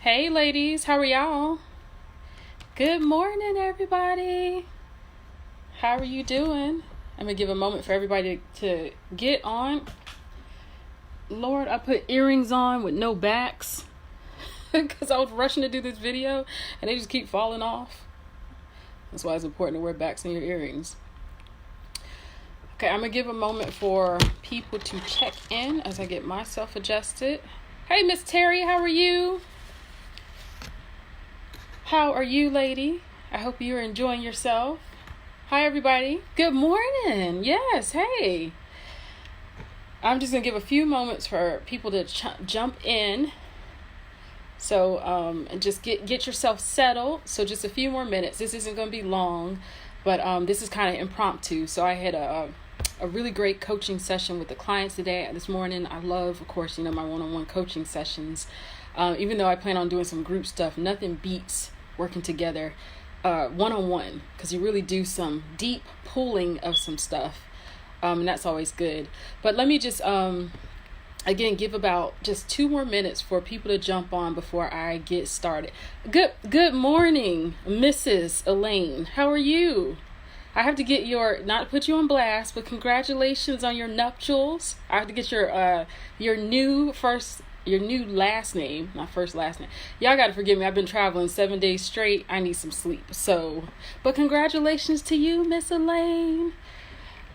Hey ladies, how are y'all? Good morning, everybody. How are you doing? I'm gonna give a moment for everybody to get on. Lord, I put earrings on with no backs because I was rushing to do this video and they just keep falling off. That's why it's important to wear backs in your earrings. Okay, I'm gonna give a moment for people to check in as I get myself adjusted. Hey, Miss Terry, how are you? How are you, lady? I hope you're enjoying yourself. Hi, everybody. Good morning. Yes, hey. I'm just going to give a few moments for people to jump in. So, and just get yourself settled. So just a few more minutes. This isn't going to be long, but this is kind of impromptu. So I had a really great coaching session with the clients this morning. I love, of course, my one-on-one coaching sessions. Even though I plan on doing some group stuff, nothing beats working together one-on-one, because you really do some deep pulling of some stuff, and that's always good. But let me just again give about just 2 more minutes for people to jump on before I get started. Good morning, Mrs. Elaine. How are you? I have to get not put you on blast, but congratulations on your nuptials. I have to get your new last name, not first last name. Y'all gotta forgive me. I've been traveling 7 days straight. I need some sleep. But congratulations to you, Miss Elaine,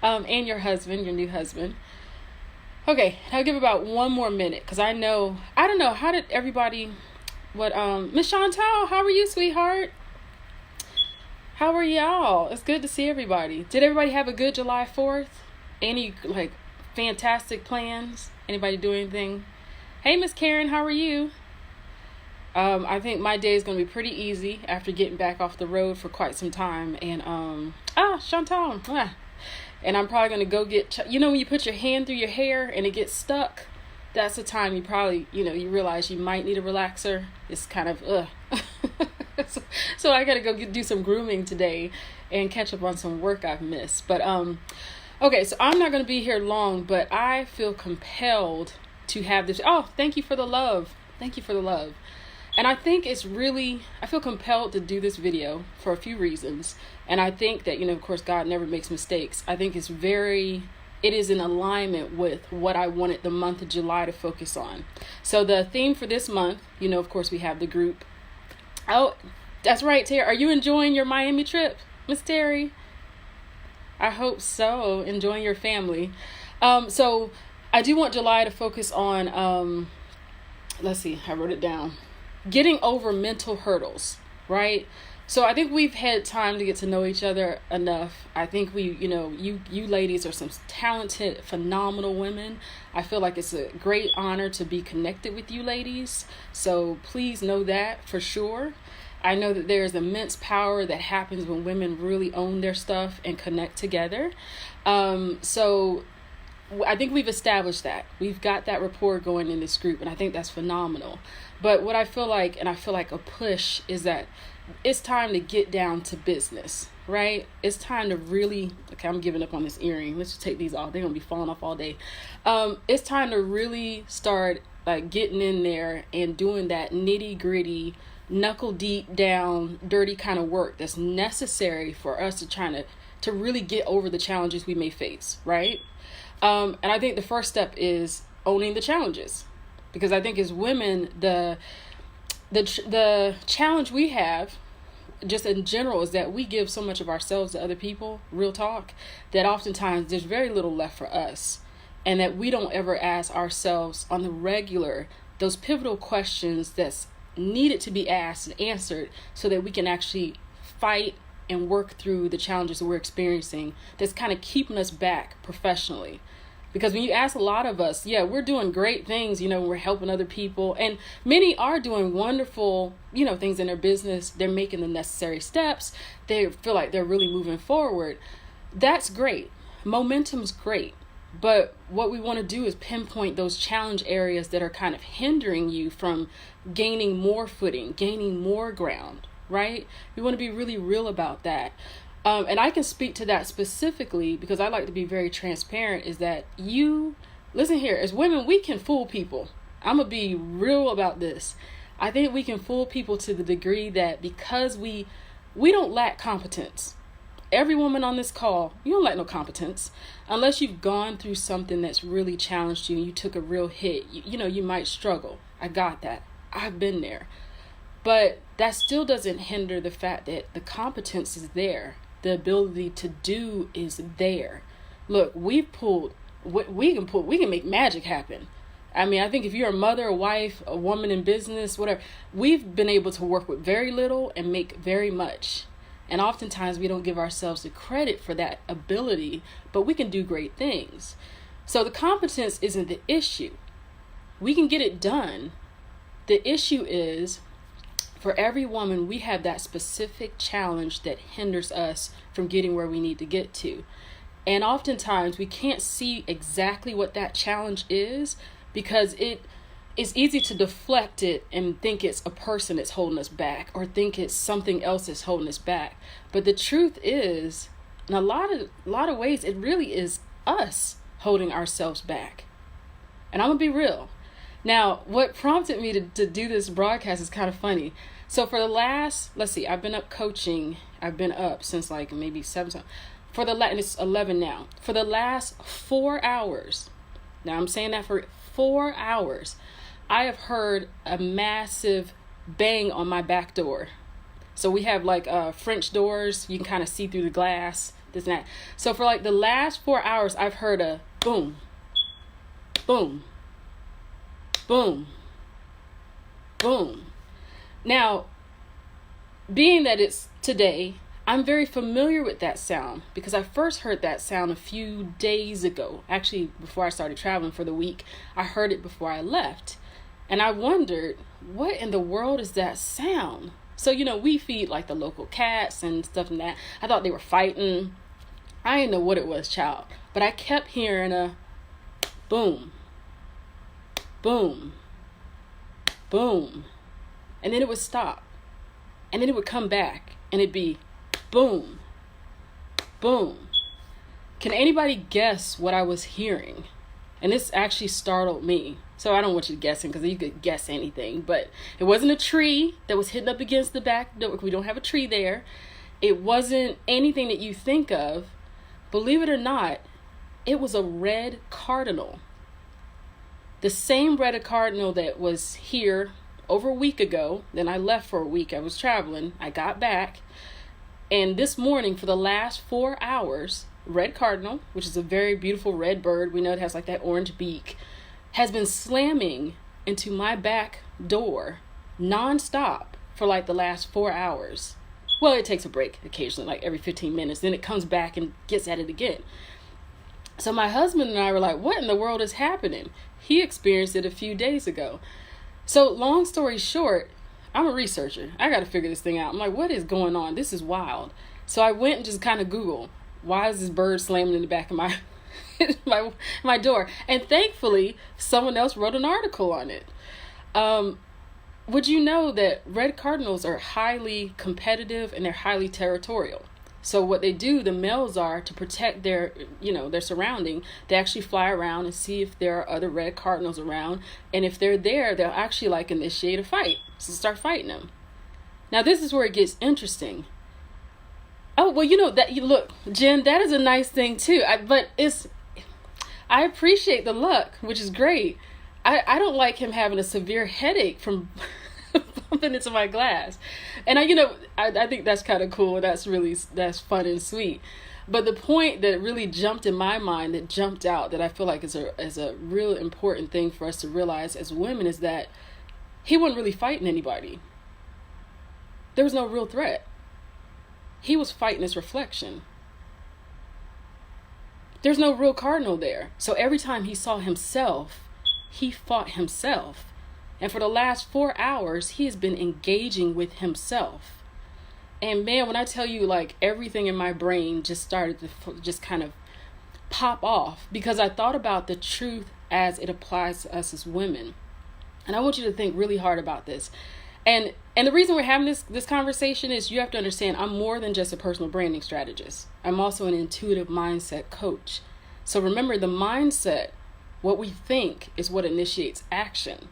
and your new husband. Okay, I'll give about 1 more minute because I don't know, how did everybody? Miss Chantal, how are you, sweetheart? How are y'all? It's good to see everybody. Did everybody have a good July 4th? Any fantastic plans? Anybody do anything? Hey, Miss Karen, how are you? I think my day is going to be pretty easy after getting back off the road for quite some time. And, Chantal. And I'm probably going to go get, when you put your hand through your hair and it gets stuck, that's the time you probably, you realize you might need a relaxer. It's kind of, So I got to go do some grooming today and catch up on some work I've missed. But, okay, so I'm not going to be here long, but I feel compelled to have this. Oh, thank you for the love. Thank you for the love. And I think I feel compelled to do this video for a few reasons. And I think that, of course, God never makes mistakes. I think it is in alignment with what I wanted the month of July to focus on. So the theme for this month, of course, we have the group. Oh, that's right, Terry. Are you enjoying your Miami trip, Miss Terry? I hope so. Enjoying your family. So I do want July to focus on, let's see, I wrote it down. Getting over mental hurdles, right? So I think we've had time to get to know each other enough. I think you ladies are some talented, phenomenal women. I feel like it's a great honor to be connected with you ladies. So please know that for sure. I know that there's immense power that happens when women really own their stuff and connect together. So I think we've established that. We've got that rapport going in this group, and I think that's phenomenal. But what I feel like a push, is that it's time to get down to business, right? It's time to really, okay, I'm giving up on this earring. Let's just take these off. They're going to be falling off all day. It's time to really start getting in there and doing that nitty gritty, knuckle deep down, dirty kind of work that's necessary for us to really get over the challenges we may face, right? And I think the first step is owning the challenges, because I think as women, the challenge we have just in general is that we give so much of ourselves to other people, real talk, that oftentimes there's very little left for us, and that we don't ever ask ourselves on the regular those pivotal questions that's needed to be asked and answered so that we can actually fight and work through the challenges that we're experiencing that's kind of keeping us back professionally. Because when you ask a lot of us, we're doing great things, we're helping other people, and many are doing wonderful, things in their business. They're making the necessary steps. They feel like they're really moving forward. That's great. Momentum's great. But what we want to do is pinpoint those challenge areas that are kind of hindering you from gaining more footing, gaining more ground, right? We want to be really real about that. And I can speak to that specifically because I like to be very transparent, is that listen here, as women, we can fool people. I'm going to be real about this. I think we can fool people to the degree that because we don't lack competence. Every woman on this call, you don't lack no competence unless you've gone through something that's really challenged you and you took a real hit. You might struggle. I got that. I've been there. But that still doesn't hinder the fact that the competence is there. The ability to do is there. Look, we can make magic happen. I mean, I think if you're a mother, a wife, a woman in business, whatever, we've been able to work with very little and make very much. And oftentimes we don't give ourselves the credit for that ability, but we can do great things. So the competence isn't the issue. We can get it done. The issue is, for every woman, we have that specific challenge that hinders us from getting where we need to get to. And oftentimes we can't see exactly what that challenge is because it's easy to deflect it and think it's a person that's holding us back or think it's something else that's holding us back. But the truth is, in a lot of ways, it really is us holding ourselves back. And I'm going to be real. Now, what prompted me to do this broadcast is kind of funny. So for the last, I've been up coaching. I've been up since like maybe 7 times. And it's 11 now. For the last 4 hours, now I'm saying that for 4 hours, I have heard a massive bang on my back door. So we have like French doors. You can kind of see through the glass, this and that. So for like the last 4 hours, I've heard a boom, boom, boom, boom. Now, being that it's today, I'm very familiar with that sound because I first heard that sound a few days ago. Actually, before I started traveling for the week, I heard it before I left. And I wondered, what in the world is that sound? So, we feed like the local cats and stuff and that. I thought they were fighting. I didn't know what it was, child. But I kept hearing a boom, boom, boom. And then it would stop. And then it would come back and it'd be boom, boom. Can anybody guess what I was hearing? And this actually startled me. So I don't want you guessing because you could guess anything. But it wasn't a tree that was hitting up against the back door. We don't have a tree there. It wasn't anything that you think of. Believe it or not, it was a red cardinal. The same red cardinal that was here over a week ago. Then I left for a week. I was traveling. I got back. And this morning, for the last 4 hours, red cardinal, which is a very beautiful red bird, we know it has like that orange beak, has been slamming into my back door nonstop for like the last 4 hours. Well, it takes a break occasionally, like every 15 minutes. Then it comes back and gets at it again. So my husband and I were like, what in the world is happening? He experienced it a few days ago. So long story short, I'm a researcher. I got to figure this thing out. I'm like, what is going on? This is wild. So I went and just kind of Googled, why is this bird slamming in the back of my my door? And thankfully, someone else wrote an article on it. Would you know that red cardinals are highly competitive and they're highly territorial? So what they do, the males are, to protect their surrounding, they actually fly around and see if there are other red cardinals around. And if they're there, they'll actually like initiate a fight. So start fighting them. Now this is where it gets interesting. Oh, well, look, Jen, that is a nice thing too. I appreciate the luck, which is great. I don't like him having a severe headache from bumping into my glass. And I think that's kind of cool. That's fun and sweet. But the point that really jumped in my mind, that jumped out, that I feel like is a real important thing for us to realize as women, is that he wasn't really fighting anybody. There was no real threat. He was fighting his reflection. There's no real cardinal there. So every time he saw himself, he fought himself. And for the last 4 hours, he has been engaging with himself. And man, when I tell you, like, everything in my brain just started to just kind of pop off, because I thought about the truth as it applies to us as women. And I want you to think really hard about this. And the reason we're having this conversation is you have to understand I'm more than just a personal branding strategist. I'm also an intuitive mindset coach. So remember, the mindset, what we think, is what initiates action.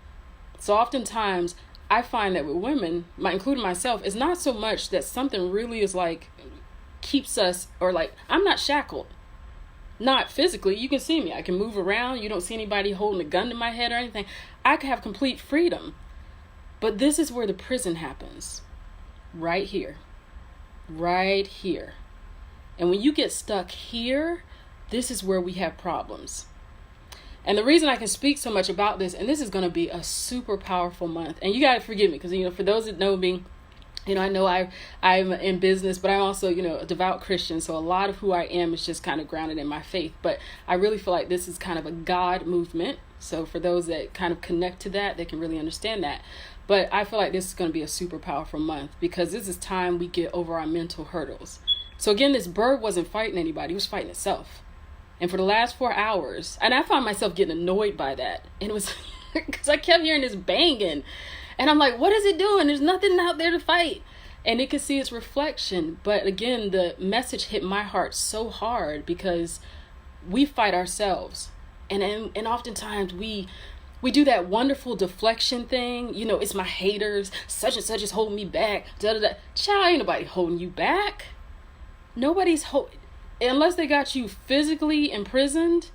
So oftentimes I find that with women, including myself, it's not so much that something really is like keeps us, or like I'm not shackled. Not physically. You can see me. I can move around. You don't see anybody holding a gun to my head or anything. I can have complete freedom. But this is where the prison happens. Right here. Right here. And when you get stuck here, this is where we have problems. And the reason I can speak so much about this, and this is going to be a super powerful month. And you got to forgive me, because, for those that know me, I know I'm in business, but I'm also, a devout Christian. So a lot of who I am is just kind of grounded in my faith. But I really feel like this is kind of a God movement. So for those that kind of connect to that, they can really understand that. But I feel like this is going to be a super powerful month, because this is time we get over our mental hurdles. So again, this bird wasn't fighting anybody. It was fighting itself. And for the last 4 hours, and I found myself getting annoyed by that. And it was because I kept hearing this banging. And I'm like, what is it doing? There's nothing out there to fight. And it could see its reflection. But again, the message hit my heart so hard, because we fight ourselves. And oftentimes we do that wonderful deflection thing. It's my haters. Such and such is holding me back. Da, da, da. Child, ain't nobody holding you back. Nobody's unless they got you physically imprisoned,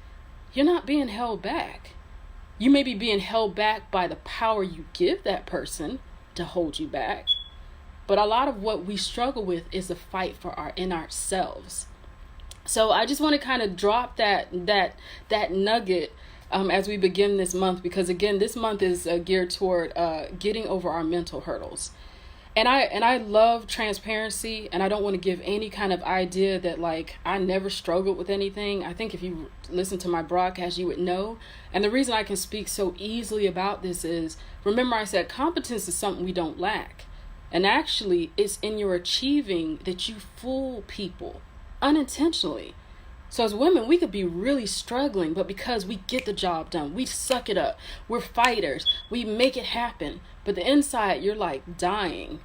you're not being held back. You may be being held back by the power you give that person to hold you back. But a lot of what we struggle with is a fight in ourselves. So I just want to kind of drop that nugget as we begin this month, because again, this month is geared toward getting over our mental hurdles. And I love transparency, and I don't want to give any kind of idea that like I never struggled with anything. I think if you listen to my broadcast, you would know. And the reason I can speak so easily about this is, remember I said competence is something we don't lack. And actually, it's in your achieving that you fool people unintentionally. So as women, we could be really struggling, but because we get the job done, we suck it up, we're fighters, we make it happen. But the inside, you're like dying.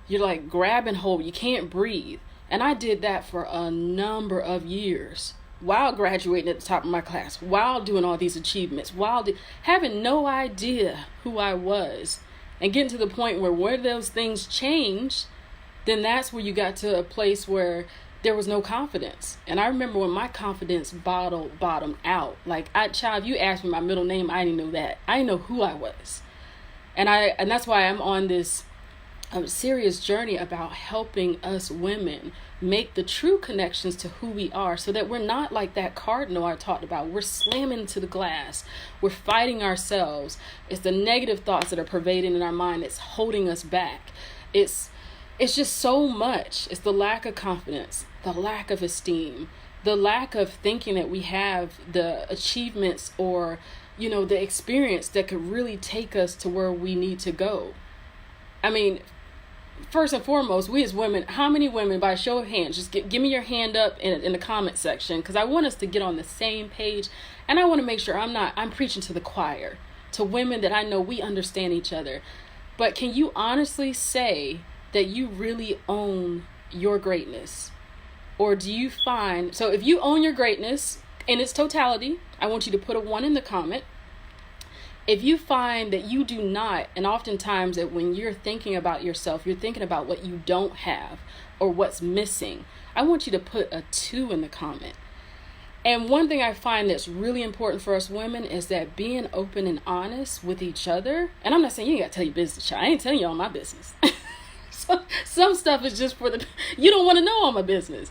You're like grabbing hold. You can't breathe. And I did that for a number of years while graduating at the top of my class, while doing all these achievements, while having no idea who I was, and getting to the point where those things changed, then that's where you got to a place where there was no confidence. And I remember when my confidence bottomed out. Like, if you asked me my middle name, I didn't know that. I didn't know who I was. And that's why I'm on this serious journey about helping us women make the true connections to who we are, so that we're not like that cardinal I talked about. We're slamming into the glass. We're fighting ourselves. It's the negative thoughts that are pervading in our mind that's holding us back. It's just so much. It's the lack of confidence, the lack of esteem, the lack of thinking that we have the achievements or the experience that could really take us to where we need to go. I mean, first and foremost, we as women, how many women, by a show of hands, just give me your hand up in the comment section, because I want us to get on the same page, and I want to make sure I'm preaching to the choir, to women that I know we understand each other. But can you honestly say that you really own your greatness? Or do you find, so if you own your greatness in its totality, I want you to put a 1 in the comment. If you find that you do not, and oftentimes that when you're thinking about yourself, you're thinking about what you don't have or what's missing, I want you to put a 2 in the comment. And one thing I find that's really important for us women is that being open and honest with each other. And I'm not saying you ain't got to tell your business, child. I ain't telling you all my business. Some stuff is just you don't want to know all my business.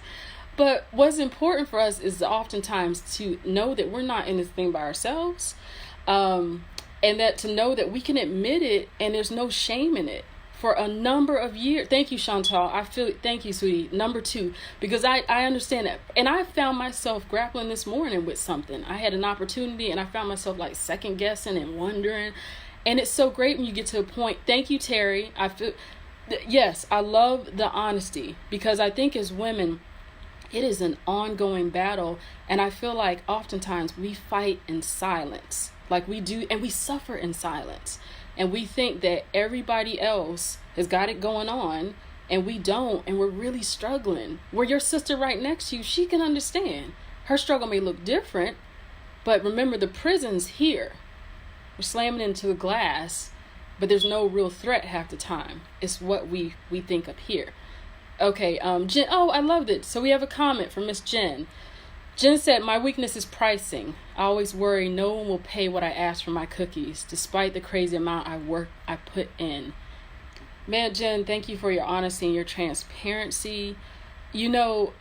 But what's important for us is oftentimes to know that we're not in this thing by ourselves. And that to know that we can admit it and there's no shame in it for a number of years. Thank you, Chantal. Thank you, sweetie. Number 2, because I understand that. And I found myself grappling this morning with something. I had an opportunity and I found myself like second guessing and wondering. And it's so great when you get to a point. Thank you, Terry. Yes, I love the honesty, because I think as women, it is an ongoing battle. And I feel like oftentimes we fight in silence. Like we do, and we suffer in silence. And we think that everybody else has got it going on, and we don't, and we're really struggling. Where your sister right next to you, she can understand. Her struggle may look different, but remember, the prison's here. We're slamming into the glass, but there's no real threat half the time. It's what we think up here. Okay, Jen, oh, I loved it. So we have a comment from Miss Jen. Jen said, my weakness is pricing. I always worry no one will pay what I ask for my cookies, despite the crazy amount I put in. Man, Jen, thank you for your honesty and your transparency. You know,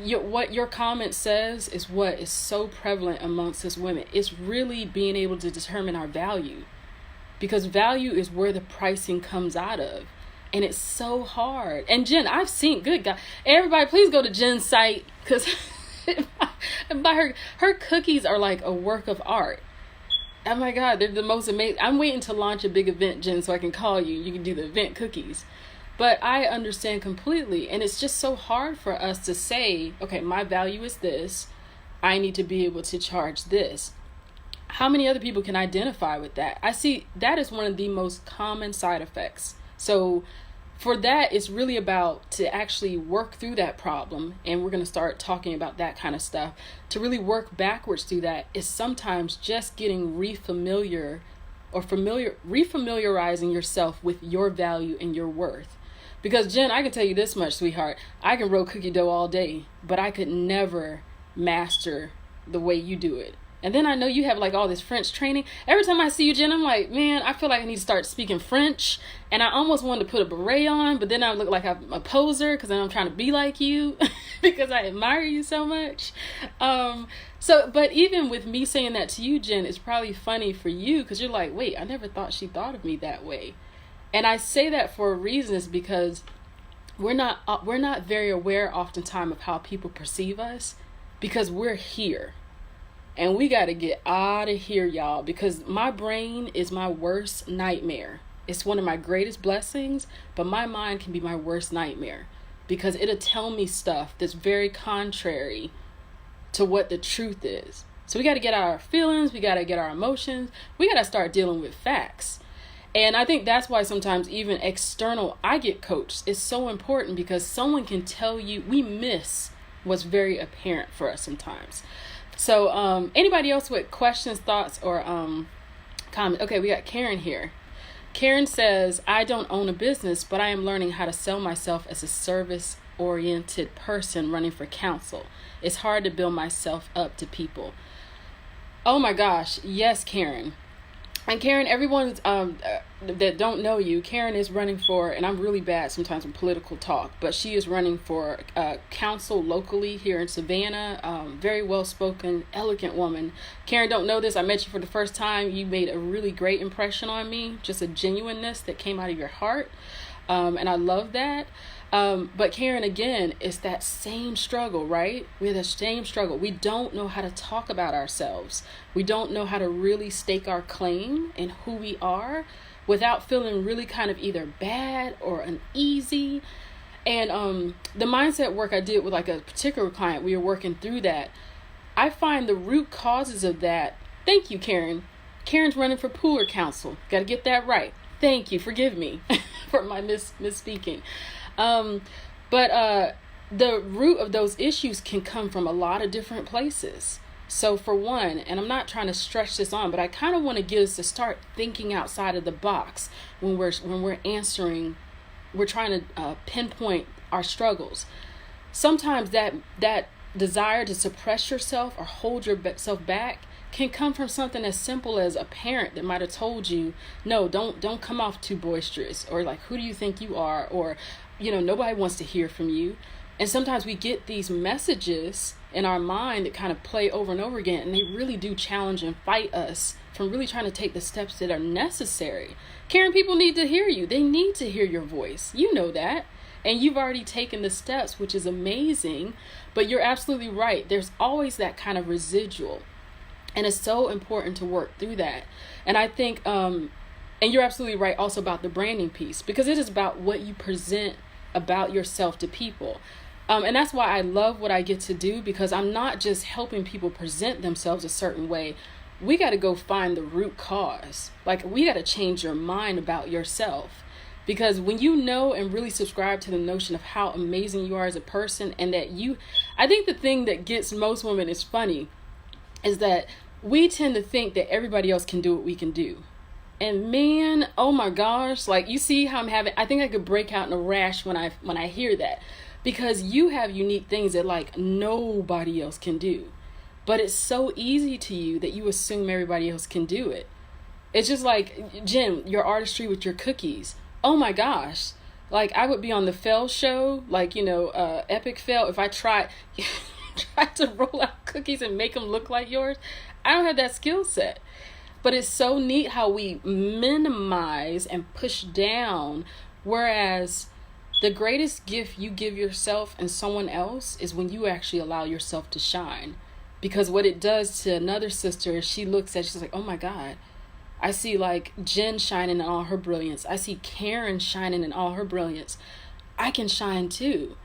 what your comment says is what is so prevalent amongst us women. It's really being able to determine our value, because value is where the pricing comes out of. And it's so hard. And Jen, I've seen, good God, everybody please go to Jen's site, because by her cookies are like a work of art. Oh my God, they're the most amazing. I'm waiting to launch a big event, Jen, so I can call you. You can do the event cookies. But I understand completely. And it's just so hard for us to say, okay, my value is this. I need to be able to charge this. How many other people can identify with that? I see that is one of the most common side effects. So for that, it's really about to actually work through that problem. And we're going to start talking about that kind of stuff. To really work backwards through that is sometimes just getting refamiliarizing yourself with your value and your worth. Because Jen, I can tell you this much, sweetheart, I can roll cookie dough all day, but I could never master the way you do it. And then I know you have like all this French training. Every time I see you, Jen, I'm like, man, I feel like I need to start speaking French. And I almost wanted to put a beret on, but then I look like I'm a poser because I'm trying to be like you because I admire you so much. But even with me saying that to you, Jen, it's probably funny for you because you're like, wait, I never thought she thought of me that way. And I say that for a reason, is because we're not very aware oftentimes of how people perceive us, because we're here. And we got to get out of here, y'all, because my brain is my worst nightmare. It's one of my greatest blessings, but my mind can be my worst nightmare because it'll tell me stuff that's very contrary to what the truth is. So we got to get our feelings. We got to get our emotions. We got to start dealing with facts. And I think that's why sometimes even external, I get coached. It's so important because someone can tell you we miss what's very apparent for us sometimes. So anybody else with questions, thoughts, or comments? Okay, we got Karen here. Karen says, I don't own a business, but I am learning how to sell myself as a service-oriented person running for council. It's hard to build myself up to people. Oh my gosh. Yes, Karen. And Karen, everyone that don't know you, Karen is running for, and I'm really bad sometimes with political talk, but she is running for council locally here in Savannah. Very well-spoken, elegant woman. Karen, don't know this. I met you for the first time. You made a really great impression on me, just a genuineness that came out of your heart. And I love that. But Karen, again, it's that same struggle, right? We have the same struggle. We don't know how to talk about ourselves. We don't know how to really stake our claim in who we are without feeling really kind of either bad or uneasy. And the mindset work I did with like a particular client, we were working through that. I find the root causes of that. Thank you, Karen. Karen's running for Pooler Council. Got to get that right. Thank you. Forgive me for my misspeaking. But the root of those issues can come from a lot of different places. So for one, and I'm not trying to stretch this on, but I kind of want to get us to start thinking outside of the box when we're answering, we're trying to pinpoint our struggles. Sometimes that desire to suppress yourself or hold yourself back can come from something as simple as a parent that might have told you, no, don't come off too boisterous, or like, who do you think you are? Or, nobody wants to hear from you. And sometimes we get these messages in our mind that kind of play over and over again, and they really do challenge and fight us from really trying to take the steps that are necessary. Karen, people need to hear you. They need to hear your voice. You know that. And you've already taken the steps, which is amazing. But you're absolutely right. There's always that kind of residual. And it's so important to work through that. And I think, and you're absolutely right also about the branding piece, because it is about what you present about yourself to people. And that's why I love what I get to do, because I'm not just helping people present themselves a certain way. We got to go find the root cause. Like, we got to change your mind about yourself. Because when you know and really subscribe to the notion of how amazing you are as a person, and that I think the thing that gets most women is funny, is that we tend to think that everybody else can do what we can do. And man, oh my gosh, like you see how I think I could break out in a rash when I hear that, because you have unique things that like nobody else can do. But it's so easy to you that you assume everybody else can do it. It's just like, Jen, your artistry with your cookies. Oh my gosh. Like I would be on the fail show, like, epic fail. If I tried to roll out cookies and make them look like yours, I don't have that skill set. But it's so neat how we minimize and push down, whereas the greatest gift you give yourself and someone else is when you actually allow yourself to shine. Because what it does to another sister is she's like, oh my God, I see like Jen shining in all her brilliance. I see Karen shining in all her brilliance. I can shine too.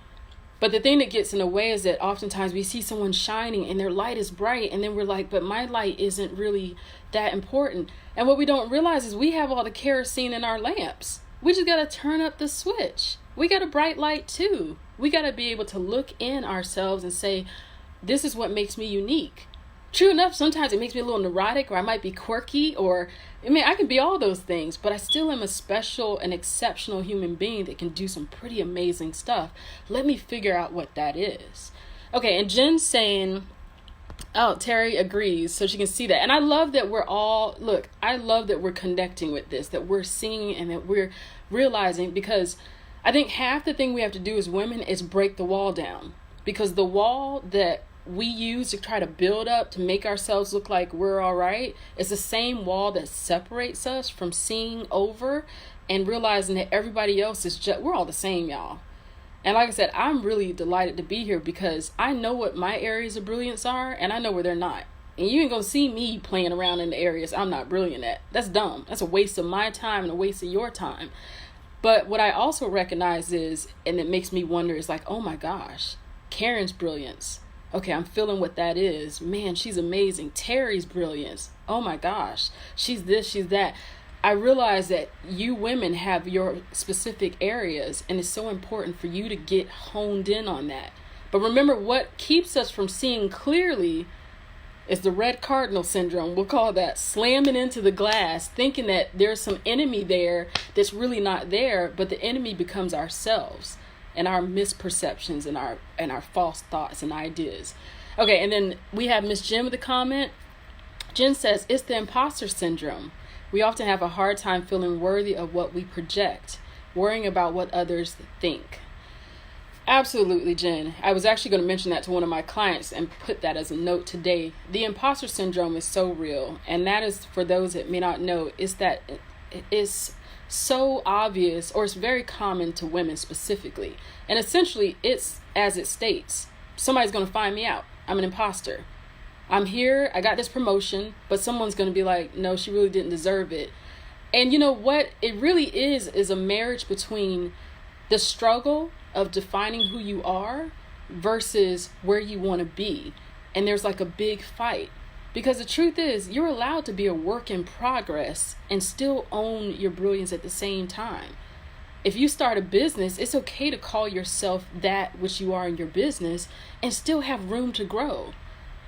But the thing that gets in the way is that oftentimes we see someone shining and their light is bright, and then we're like, but my light isn't really that important. And what we don't realize is we have all the kerosene in our lamps. We just got to turn up the switch. We got a bright light too. We got to be able to look in ourselves and say, this is what makes me unique. True enough, sometimes it makes me a little neurotic, or I might be quirky, or I can be all those things, but I still am a special and exceptional human being that can do some pretty amazing stuff. Let me figure out what that is. Okay, and Jen's saying, oh, Terry agrees, so she can see that. And I love that I love that we're connecting with this, that we're seeing and that we're realizing, because I think half the thing we have to do as women is break the wall down. Because the wall that we use to try to build up to make ourselves look like we're all right is the same wall that separates us from seeing over and realizing that everybody else is we're all the same, y'all. And like I said, I'm really delighted to be here because I know what my areas of brilliance are and I know where they're not. And you ain't gonna see me playing around in the areas I'm not brilliant at. That's dumb. That's a waste of my time and a waste of your time. But what I also recognize is, and it makes me wonder, is like, oh my gosh, Karen's brilliance. Okay, I'm feeling what that is. Man, she's amazing. Terry's brilliance. Oh my gosh. She's this, she's that. I realize that you women have your specific areas, and it's so important for you to get honed in on that. But remember, what keeps us from seeing clearly is the red cardinal syndrome. We'll call that slamming into the glass, thinking that there's some enemy there that's really not there, but the enemy becomes ourselves and our misperceptions and our false thoughts and ideas. Okay, and then we have Miss Jen with a comment. Jen says, it's the imposter syndrome. We often have a hard time feeling worthy of what we project, worrying about what others think. Absolutely, Jen. I was actually going to mention that to one of my clients and put that as a note today. The imposter syndrome is so real. And that is, for those that may not know, is that it is so obvious, or it's very common to women specifically. And essentially, it's as it states. Somebody's going to find me out. I'm an imposter. I'm here, I got this promotion, but someone's going to be like, no, she really didn't deserve it. And you know what it really is a marriage between the struggle of defining who you are versus where you want to be. And there's like a big fight. Because the truth is, you're allowed to be a work in progress and still own your brilliance at the same time. If you start a business, it's okay to call yourself that which you are in your business and still have room to grow.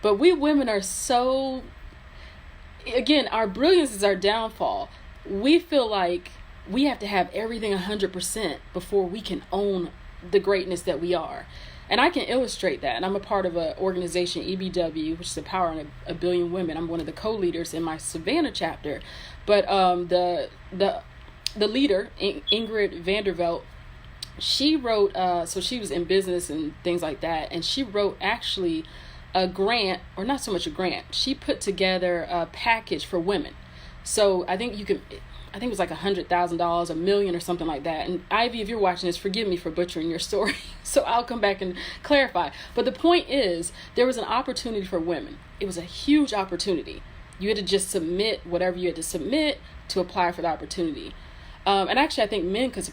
But we women are so, again, our brilliance is our downfall. We feel like we have to have everything 100% before we can own the greatness that we are. And I can illustrate that. And I'm a part of an organization, EBW, which is Empowering a Billion Women. I'm one of the co-leaders in my Savannah chapter. But the leader, Ingrid Vandervelt, she wrote, so she was in business and things like that. And she wrote actually a grant, or not so much a grant. She put together a package for women. So I think it was like $100,000, $1 million or something like that. And Ivy, if you're watching this, forgive me for butchering your story. So I'll come back and clarify. But the point is, there was an opportunity for women. It was a huge opportunity. You had to just submit whatever you had to submit to apply for the opportunity. And actually, I think men could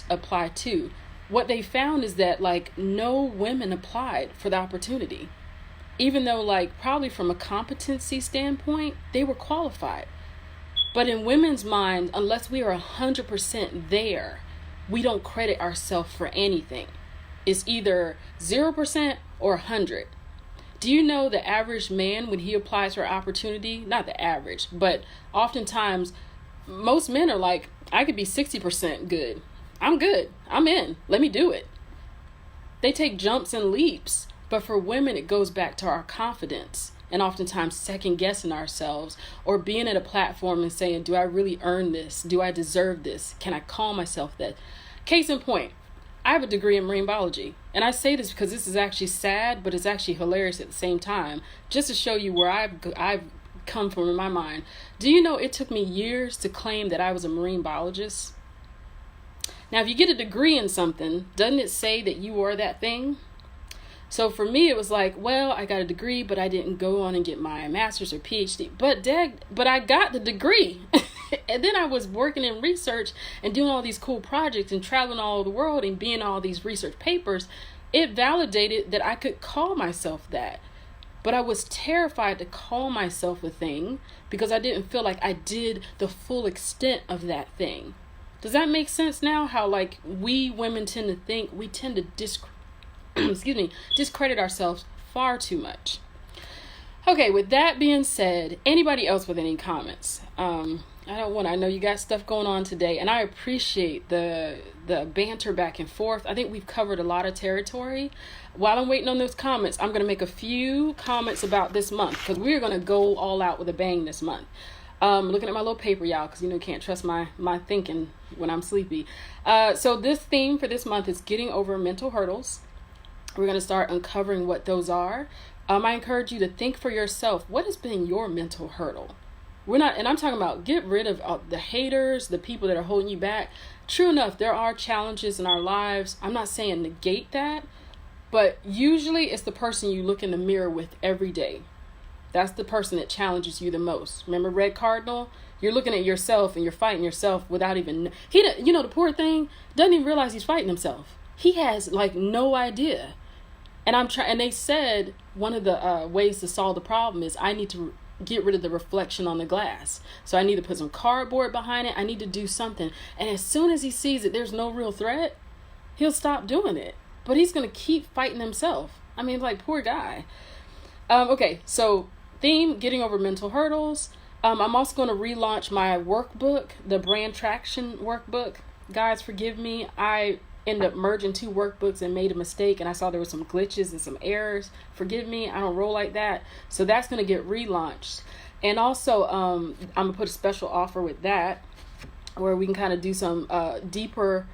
apply too. What they found is that like no women applied for the opportunity, even though like probably from a competency standpoint, they were qualified. But in women's mind, unless we are 100% there, we don't credit ourselves for anything. It's either 0% or 100. Do you know the average man, when he applies for opportunity, not the average, but oftentimes most men are like, I could be 60% good. I'm good. I'm in. Let me do it. They take jumps and leaps. But for women, it goes back to our confidence and oftentimes second guessing ourselves or being at a platform and saying, do I really earn this? Do I deserve this? Can I call myself that? Case in point, I have a degree in marine biology. And I say this because this is actually sad, but it's actually hilarious at the same time, just to show you where I've come from in my mind. Do you know it took me years to claim that I was a marine biologist? Now, if you get a degree in something, doesn't it say that you are that thing? So for me, it was like, well, I got a degree, but I didn't go on and get my master's or PhD. But I got the degree. And then I was working in research and doing all these cool projects and traveling all over the world and being all these research papers. It validated that I could call myself that. But I was terrified to call myself a thing because I didn't feel like I did the full extent of that thing. Does that make sense now? How like we women tend to think, we tend to discredit ourselves far too much. Okay, with that being said, anybody else with any comments? I know you got stuff going on today, and I appreciate the banter back and forth. I think we've covered a lot of territory. While I'm waiting on those comments, I'm going to make a few comments about this month because we're going to go all out with a bang this month. Looking at my little paper, y'all, because you can't trust my thinking when I'm sleepy. So this theme for this month is getting over mental hurdles. We're going to start uncovering what those are. I encourage you to think for yourself, what has been your mental hurdle? And I'm talking about get rid of the haters, the people that are holding you back. True enough, there are challenges in our lives. I'm not saying negate that, but usually it's the person you look in the mirror with every day. That's the person that challenges you the most. Remember Red Cardinal? You're looking at yourself and you're fighting yourself without even, the poor thing doesn't even realize he's fighting himself. He has like no idea. And they said one of the ways to solve the problem is I need to get rid of the reflection on the glass. So I need to put some cardboard behind it. I need to do something. And as soon as he sees that there's no real threat, he'll stop doing it. But he's going to keep fighting himself. I mean, like, poor guy. Okay, so theme, getting over mental hurdles. I'm also going to relaunch my workbook, the brand traction workbook. Guys, forgive me. I ended up merging two workbooks and made a mistake, and I saw there were some glitches and some errors. Forgive me, I don't roll like that. So that's going to get relaunched. And also, I'm going to put a special offer with that where we can kind of do some deeper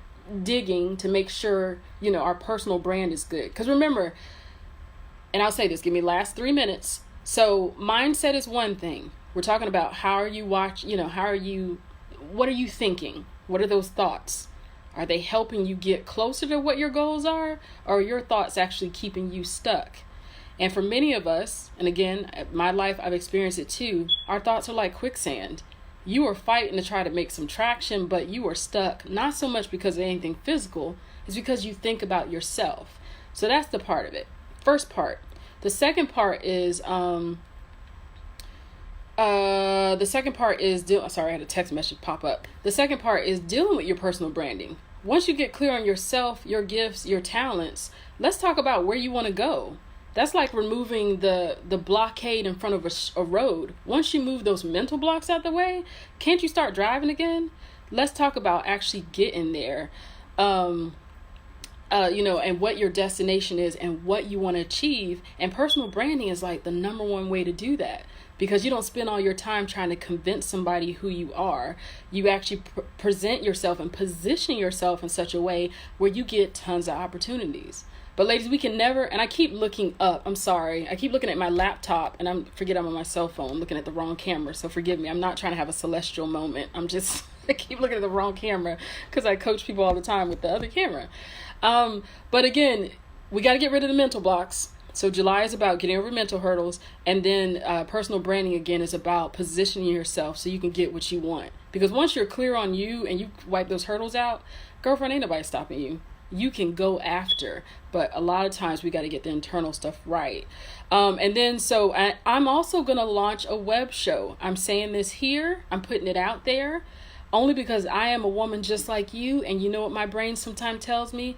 digging to make sure, our personal brand is good. Because remember, and I'll say this, give me last 3 minutes. So mindset is one thing. We're talking about what are you thinking? What are those thoughts? Are they helping you get closer to what your goals are? Or are your thoughts actually keeping you stuck? And for many of us, and again, my life, I've experienced it too, our thoughts are like quicksand. You are fighting to try to make some traction, but you are stuck, not so much because of anything physical, it's because you think about yourself. So that's the part of it. First part. The second part is, sorry, I had a text message pop up. The second part is dealing with your personal branding. Once you get clear on yourself, your gifts, your talents, let's talk about where you want to go. That's like removing the blockade in front of a road. Once you move those mental blocks out the way, can't you start driving again? Let's talk about actually getting there. And what your destination is and what you want to achieve. And personal branding is like the number one way to do that. Because you don't spend all your time trying to convince somebody who you are. You actually present yourself and position yourself in such a way where you get tons of opportunities. But ladies, we can never, and I keep looking up, I'm sorry. I keep looking at my laptop and I'm on my cell phone looking at the wrong camera. So forgive me, I'm not trying to have a celestial moment. I keep looking at the wrong camera because I coach people all the time with the other camera. But again, we got to get rid of the mental blocks. So July is about getting over mental hurdles, and then personal branding again is about positioning yourself so you can get what you want. Because once you're clear on you and you wipe those hurdles out, girlfriend, ain't nobody stopping you. You can go after, but a lot of times we got to get the internal stuff right. And then I'm also going to launch a web show. I'm saying this here, I'm putting it out there only because I am a woman just like you, and you know what my brain sometimes tells me?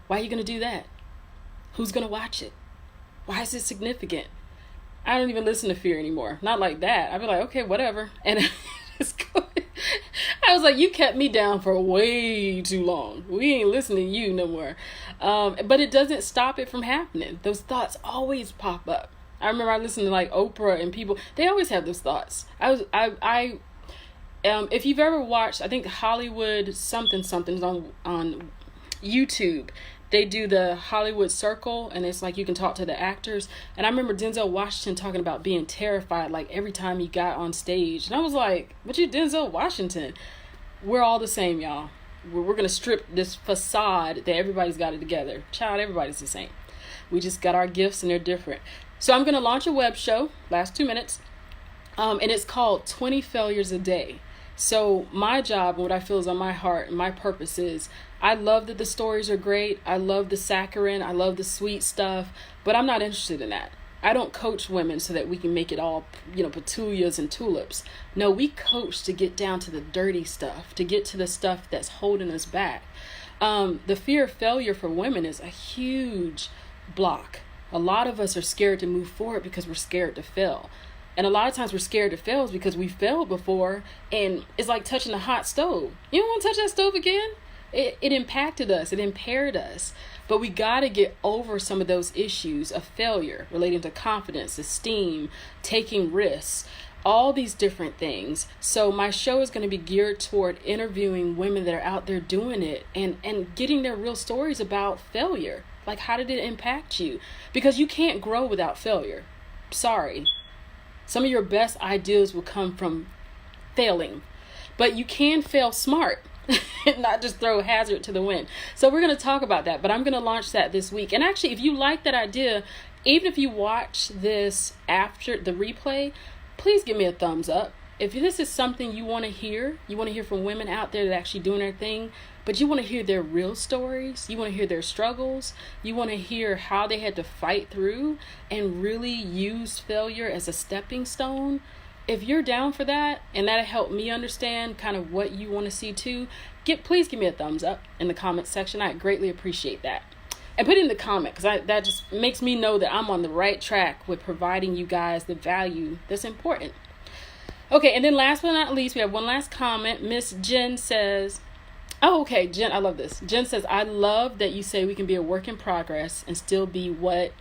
Why are you going to do that? Who's going to watch it? Why is it significant? I don't even listen to fear anymore. Not like that. I'd be like, okay, whatever. And just go. I was like, you kept me down for way too long. We ain't listening to you no more. But it doesn't stop it from happening. Those thoughts always pop up. I remember I listened to like Oprah and people, they always have those thoughts. If you've ever watched, I think Hollywood something's on YouTube. They do the Hollywood Circle, and it's like you can talk to the actors. And I remember Denzel Washington talking about being terrified like every time he got on stage. And I was like, but you Denzel Washington. We're all the same, y'all. We're going to strip this facade that everybody's got it together. Child, everybody's the same. We just got our gifts and they're different. So I'm going to launch a web show, last 2 minutes. And it's called 20 Failures a Day. So my job, what I feel is on my heart and my purpose is, I love that the stories are great. I love the saccharin. I love the sweet stuff, but I'm not interested in that. I don't coach women so that we can make it all, petunias and tulips. No, we coach to get down to the dirty stuff, to get to the stuff that's holding us back. The fear of failure for women is a huge block. A lot of us are scared to move forward because we're scared to fail. And a lot of times we're scared to fail because we failed before, and it's like touching a hot stove. You don't want to touch that stove again? It impacted us. It impaired us. But we got to get over some of those issues of failure relating to confidence, esteem, taking risks, all these different things. So my show is going to be geared toward interviewing women that are out there doing it and getting their real stories about failure. Like, how did it impact you? Because you can't grow without failure. Sorry. Some of your best ideas will come from failing. But you can fail smart. Not just throw hazard to the wind. So we're going to talk about that, but I'm going to launch that this week. And actually, if you like that idea, even if you watch this after the replay, please give me a thumbs up. If this is something you want to hear from women out there that are actually doing their thing, but you want to hear their real stories, you want to hear their struggles, you want to hear how they had to fight through and really use failure as a stepping stone. If you're down for that, and that'll help me understand kind of what you want to see too, please give me a thumbs up in the comment section. I greatly appreciate that. And put it in the comment, because that just makes me know that I'm on the right track with providing you guys the value that's important. Okay, and then last but not least, we have one last comment. Miss Jen says, Jen, I love this. Jen says, I love that you say we can be a work in progress and still be what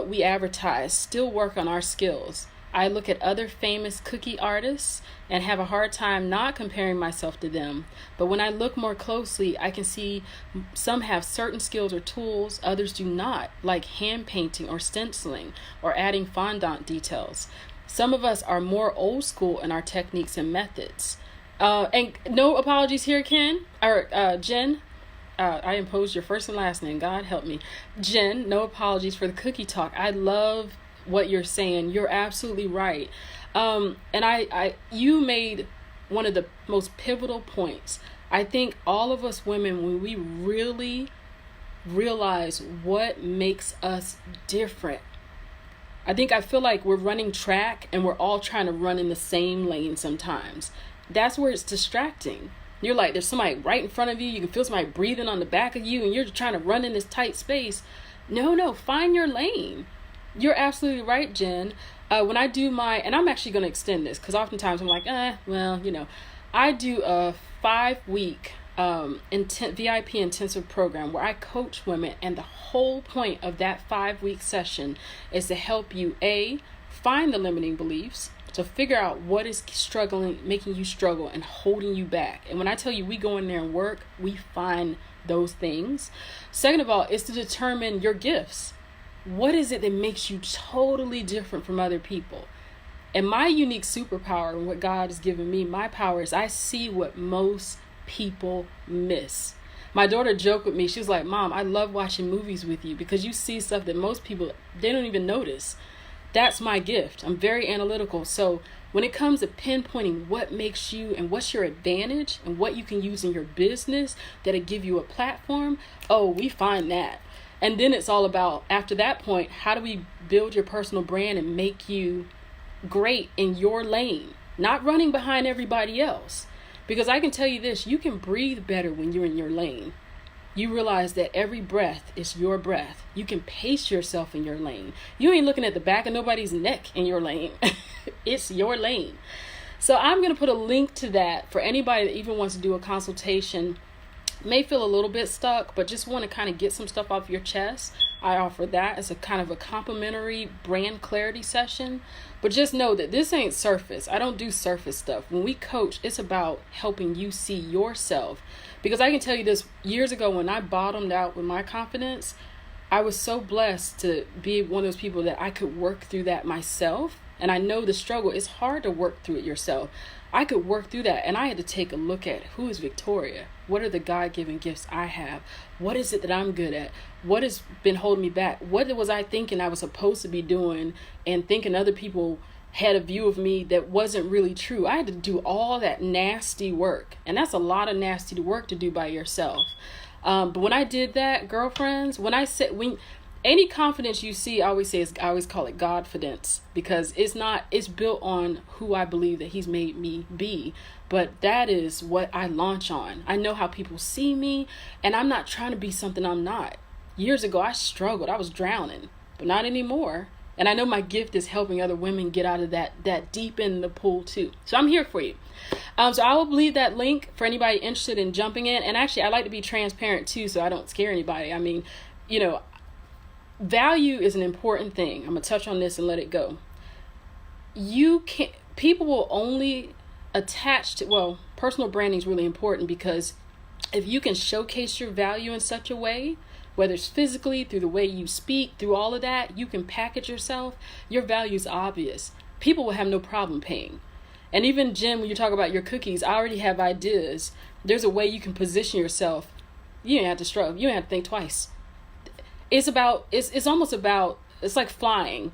we advertise, still work on our skills. I look at other famous cookie artists and have a hard time not comparing myself to them. But when I look more closely, I can see some have certain skills or tools, others do not, like hand painting or stenciling or adding fondant details. Some of us are more old school in our techniques and methods. And no apologies here, Jen. I imposed your first and last name. God help me. Jen, no apologies for the cookie talk. I love what you're saying. You're absolutely right. And you made one of the most pivotal points. I think all of us women, when we really realize what makes us different, I feel like we're running track and we're all trying to run in the same lane sometimes. That's where it's distracting. You're like, there's somebody right in front of you. You can feel somebody breathing on the back of you and you're just trying to run in this tight space. No, find your lane. You're absolutely right, Jen. When I do and I'm actually going to extend this because oftentimes I'm like, I do a 5-week VIP intensive program where I coach women, and the whole point of that 5-week session is to help you, find the limiting beliefs. So figure out what is making you struggle and holding you back. And when I tell you we go in there and work, we find those things. Second of all, is to determine your gifts. What is it that makes you totally different from other people? And my unique superpower and what God has given me, my power is I see what most people miss. My daughter joked with me. She was like, Mom, I love watching movies with you because you see stuff that most people, they don't even notice. That's my gift. I'm very analytical. So when it comes to pinpointing what makes you and what's your advantage and what you can use in your business that'll give you a platform, we find that. And then it's all about, after that point, how do we build your personal brand and make you great in your lane, not running behind everybody else. Because I can tell you this, you can breathe better when you're in your lane. You realize that every breath is your breath. You can pace yourself in your lane. You ain't looking at the back of nobody's neck in your lane. It's your lane. So I'm going to put a link to that for anybody that even wants to do a consultation. May feel a little bit stuck, but just want to kind of get some stuff off your chest. I offer that as a kind of a complimentary brand clarity session. But just know that this ain't surface. I don't do surface stuff. When we coach, it's about helping you see yourself. Because I can tell you this, years ago when I bottomed out with my confidence, I was so blessed to be one of those people that I could work through that myself. And I know the struggle is hard to work through it yourself. I could work through that, and I had to take a look at who is Victoria? What are the God-given gifts I have? What is it that I'm good at? What has been holding me back? What was I thinking I was supposed to be doing and thinking other people had a view of me that wasn't really true? I had to do all that nasty work, and that's a lot of nasty work to do by yourself. But when I did that, girlfriends, any confidence you see, I always call it Godfidence, because it's built on who I believe that he's made me be. But that is what I launch on. I know how people see me, and I'm not trying to be something I'm not. Years ago, I struggled. I was drowning, but not anymore. And I know my gift is helping other women get out of that deep in the pool too. So I'm here for you. So I will leave that link for anybody interested in jumping in. And actually, I like to be transparent too, so I don't scare anybody. I mean, value is an important thing. I'm going to touch on this and let it go. People will only attach to, personal branding is really important, because if you can showcase your value in such a way, whether it's physically, through the way you speak, through all of that, you can package yourself, your value is obvious. People will have no problem paying. And even Jim, when you talk about your cookies, I already have ideas. There's a way you can position yourself. You don't have to struggle. You don't have to think twice. It's like flying.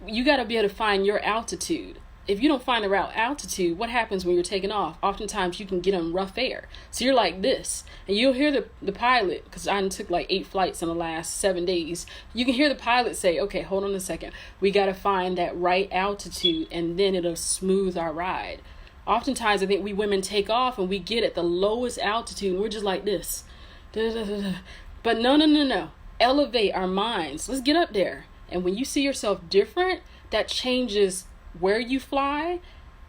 You got to be able to find your altitude. If you don't find the right altitude, what happens when you're taking off? Oftentimes you can get in rough air. So you're like this, and you'll hear the pilot, because I took like 8 flights in the last 7 days. You can hear the pilot say, okay, hold on a second. We got to find that right altitude, and then it'll smooth our ride. Oftentimes I think we women take off and we get at the lowest altitude and we're just like this. But no. Elevate our minds. Let's get up there. And when you see yourself different, that changes where you fly,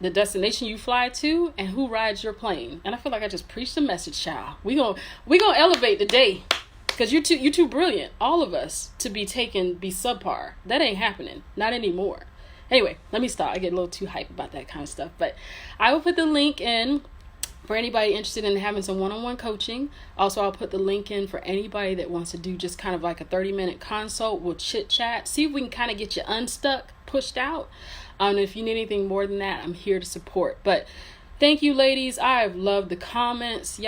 the destination you fly to, and who rides your plane. And I feel like I just preached a message, child. We gonna elevate today, because you're too brilliant, all of us, to be subpar. That ain't happening. Not anymore. Anyway, let me stop. I get a little too hyped about that kind of stuff. But I will put the link in for anybody interested in having some one-on-one coaching. Also, I'll put the link in for anybody that wants to do just kind of like a 30-minute consult. We'll chit-chat, see if we can kind of get you unstuck, pushed out. If you need anything more than that, I'm here to support. But thank you, ladies. I've loved the comments.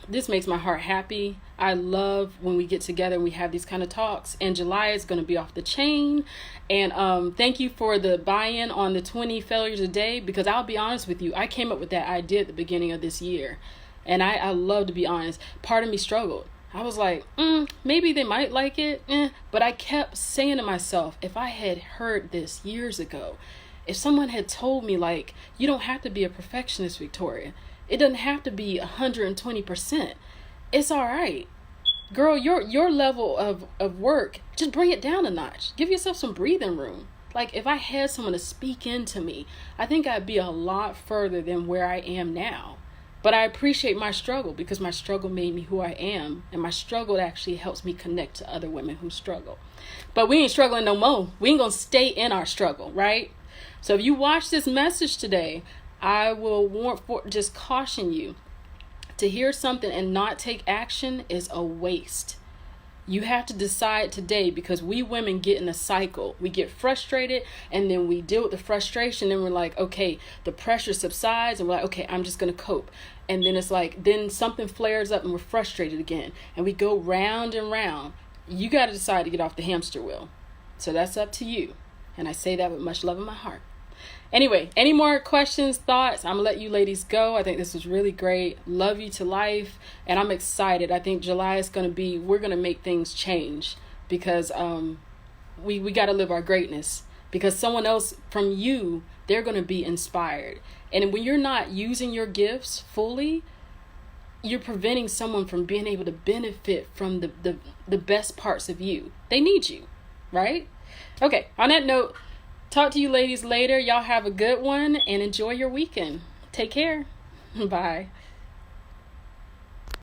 This makes my heart happy. I love when we get together and we have these kind of talks. And July is going to be off the chain. And thank you for the buy-in on the 20 failures a day, because I'll be honest with you, I came up with that idea at the beginning of this year. And I love to be honest. Part of me struggled. I was like, maybe they might like it. But I kept saying to myself, if I had heard this years ago, if someone had told me, like, you don't have to be a perfectionist, Victoria. It doesn't have to be 120%. It's all right. Girl, your level of work, just bring it down a notch. Give yourself some breathing room. Like, if I had someone to speak into me, I think I'd be a lot further than where I am now. But I appreciate my struggle, because my struggle made me who I am. And my struggle actually helps me connect to other women who struggle. But we ain't struggling no more. We ain't going to stay in our struggle, right? So if you watch this message today, I will just caution you. To hear something and not take action is a waste. You have to decide today, because we women get in a cycle. We get frustrated, and then we deal with the frustration, and we're like, okay, the pressure subsides, and we're like, okay, I'm just going to cope. And then it's like, then something flares up and we're frustrated again, and we go round and round. You got to decide to get off the hamster wheel. So that's up to you. And I say that with much love in my heart. Anyway, any more questions, thoughts? I'm going to let you ladies go. I think this was really great. Love you to life. And I'm excited. I think July is going to be, we're going to make things change, because we got to live our greatness, because someone else from you, they're going to be inspired. And when you're not using your gifts fully, you're preventing someone from being able to benefit from the best parts of you. They need you, right? Okay, on that note, Talk to you ladies later. Y'all have a good one and enjoy your weekend. Take care. Bye.